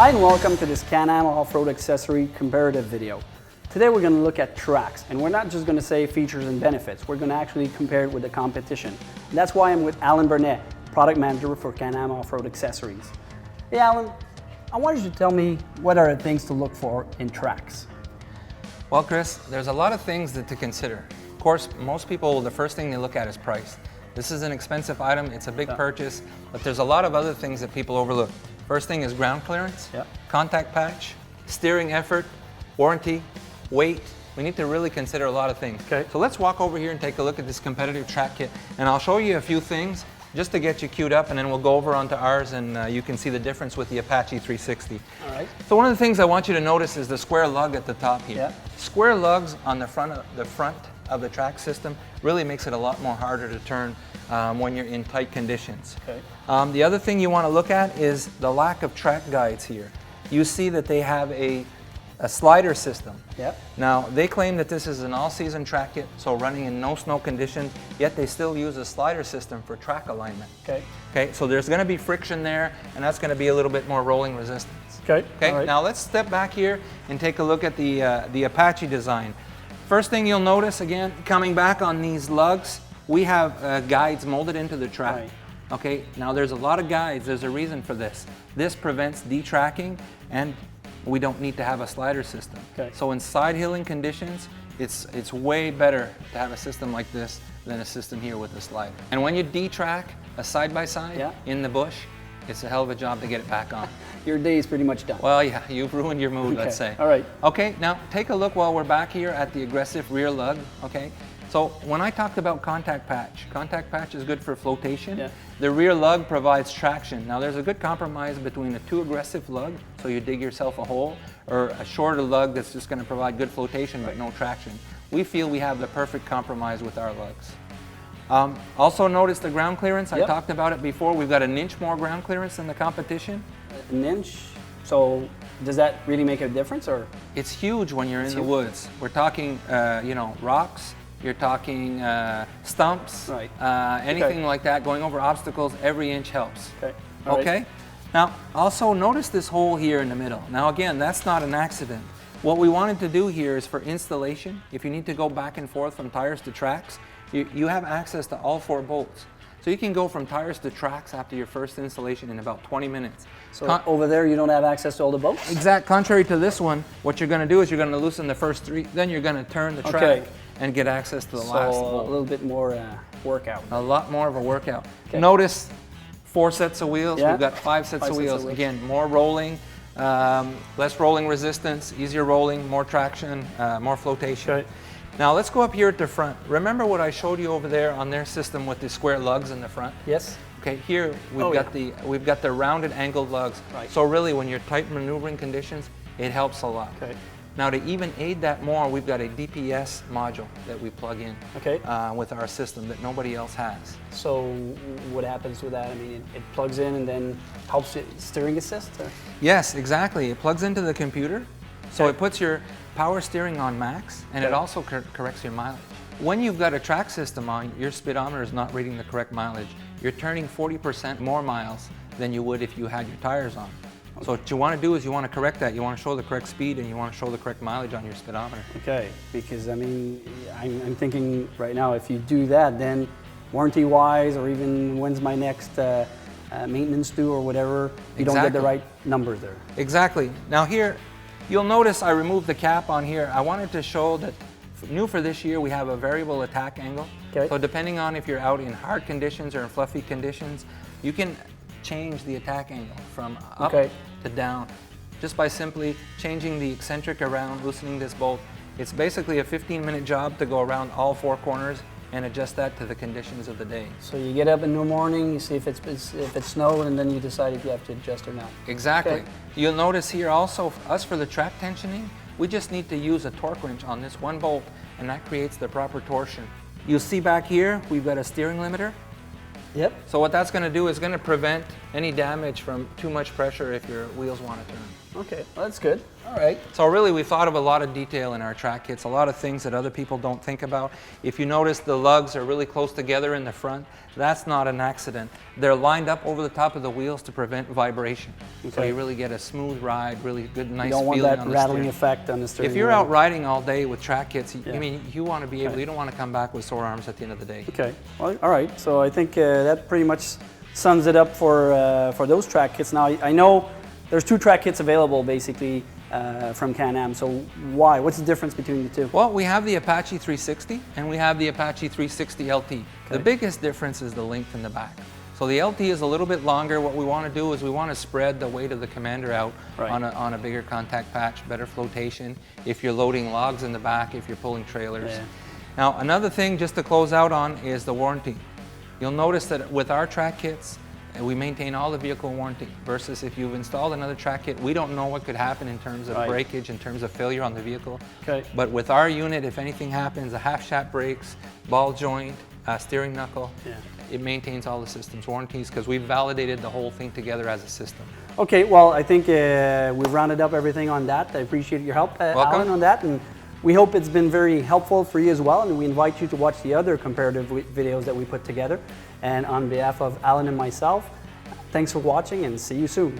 Hi and welcome to this Can Am off-road accessory comparative video. Today we're going to look at tracks, and we're not just going to say features and benefits, we're going to actually compare it with the competition. And that's why I'm with Alan Burnett, product manager for Can Am off-road accessories. Hey Alan, I wanted you to tell me what are the things to look for in tracks. Well, Chris, there's a lot of things to consider. Of course, most people, the first thing they look at is price. This is an expensive item, it's a big purchase, but there's a lot of other things that people overlook. First thing is ground clearance, contact patch, steering effort, warranty, weight. We need to really consider a lot of things. Okay. So let's walk over here and take a look at this competitive track kit, and I'll show you a few things just to get you queued up, and then we'll go over onto ours and you can see the difference with the Apache 360. All right. So one of the things I want you to notice is the square lug at the top here. Square lugs on the front of the track system really makes it a lot more harder to turn when you're in tight conditions. Okay. The other thing you want to look at is the lack of track guides here. You see that they have a slider system. Now, they claim that this is an all-season track kit, so running in no snow conditions, yet they still use a slider system for track alignment. Okay, so there's going to be friction there, and that's going to be a little bit more rolling resistance. Okay. Right. Now let's step back here and take a look at the Apache Design. First thing you'll notice, again, coming back on these lugs, we have guides molded into the track. Right. Okay, now there's a lot of guides, there's a reason for this. This prevents detracking, and we don't need to have a slider system. Okay. So in side hilling conditions, it's way better to have a system like this than a system here with a slider. And when you detrack a side-by-side in the bush, it's a hell of a job to get it back on. Your day is pretty much done. Well, yeah, you've ruined your mood, let's say. All right. Okay, now take a look while we're back here at the aggressive rear lug, okay? So when I talked about contact patch is good for flotation. The rear lug provides traction. Now there's a good compromise between a too aggressive lug, so you dig yourself a hole, or a shorter lug that's just going to provide good flotation but no traction. We feel we have the perfect compromise with our lugs. Also notice the ground clearance. I talked about it before. We've got an inch more ground clearance than the competition. An inch? So does that really make a difference, or? It's huge when you're in the woods. We're talking, you know, rocks. You're talking stumps, anything like that, going over obstacles, every inch helps. Okay? Now, also notice this hole here in the middle. Now again, that's not an accident. What we wanted to do here is for installation, if you need to go back and forth from tires to tracks, you have access to all 4 bolts. So you can go from tires to tracks after your first installation in about 20 minutes. So over there you don't have access to all the bolts? Exact. Contrary to this one, what you're going to do is you're going to loosen the first 3, then you're going to turn the track and get access to the last bolt. A little bit more workout. A lot more of a workout. Notice 4 sets of wheels. We've got 5 sets of wheels. Again, more rolling, less rolling resistance, easier rolling, more traction, more flotation. Now let's go up here at the front. Remember what I showed you over there on their system with the square lugs in the front? Yes. Okay, here we've got the rounded angled lugs. So really when you're tight maneuvering conditions, it helps a lot. Now to even aid that more, we've got a DPS module that we plug in with our system that nobody else has. So what happens with that? I mean, it plugs in and then helps it steering assist? Or? Yes, exactly. It plugs into the computer. So it puts your power steering on max, and it also corrects your mileage. When you've got a track system on, your speedometer is not reading the correct mileage. You're turning 40% more miles than you would if you had your tires on. So what you want to do is you want to correct that. You want to show the correct speed and you want to show the correct mileage on your speedometer. Okay, because I mean, I'm thinking right now, if you do that, then warranty-wise, or even when's my next maintenance due or whatever, you don't get the right numbers there. Exactly. Now here, you'll notice I removed the cap on here. I wanted to show that new for this year, we have a variable attack angle. So depending on if you're out in hard conditions or in fluffy conditions, you can change the attack angle from up to down just by simply changing the eccentric around, loosening this bolt. It's basically a 15-minute job to go around all 4 corners and adjust that to the conditions of the day. So you get up in the morning, you see if it's snowed, and then you decide if you have to adjust or not. Exactly. You'll notice here also, us for the track tensioning, we just need to use a torque wrench on this one bolt, and that creates the proper torsion. You'll see back here, we've got a steering limiter. So what that's going to do is going to prevent any damage from too much pressure if your wheels want to turn. Okay, well, that's good. All All right. So really, we thought of a lot of detail in our track kits, a lot of things that other people don't think about. If you notice, the lugs are really close together in the front. That's not an accident. They're lined up over the top of the wheels to prevent vibration. Okay. So you really get a smooth ride, really good, nice feeling on the steering. You don't want that rattling effect on the steering wheel. If you're out riding all day with track kits, I mean, you want to be able, you don't want to come back with sore arms at the end of the day. Okay. Well, all right. So I think that pretty much sums it up for those track kits. Now, I know there's 2 track kits available, basically, from Can Am. So why? What's the difference between the 2? Well, we have the Apache 360 and we have the Apache 360 LT. Okay. The biggest difference is the length in the back. So the LT is a little bit longer. What we want to do is we want to spread the weight of the commander out on a bigger contact patch, better flotation, if you're loading logs in the back, if you're pulling trailers. Yeah. Now, another thing just to close out on is the warranty. You'll notice that with our track kits, we maintain all the vehicle warranty, versus if you've installed another track kit, we don't know what could happen in terms of breakage, in terms of failure on the vehicle. Okay. But with our unit, if anything happens, a half shaft breaks, ball joint, steering knuckle, it maintains all the system's warranties because we've validated the whole thing together as a system. Okay, well, I think we've rounded up everything on that. I appreciate your help, Alan, on that. And we hope it's been very helpful for you as well, and we invite you to watch the other comparative videos that we put together. And on behalf of Alan and myself, thanks for watching and see you soon.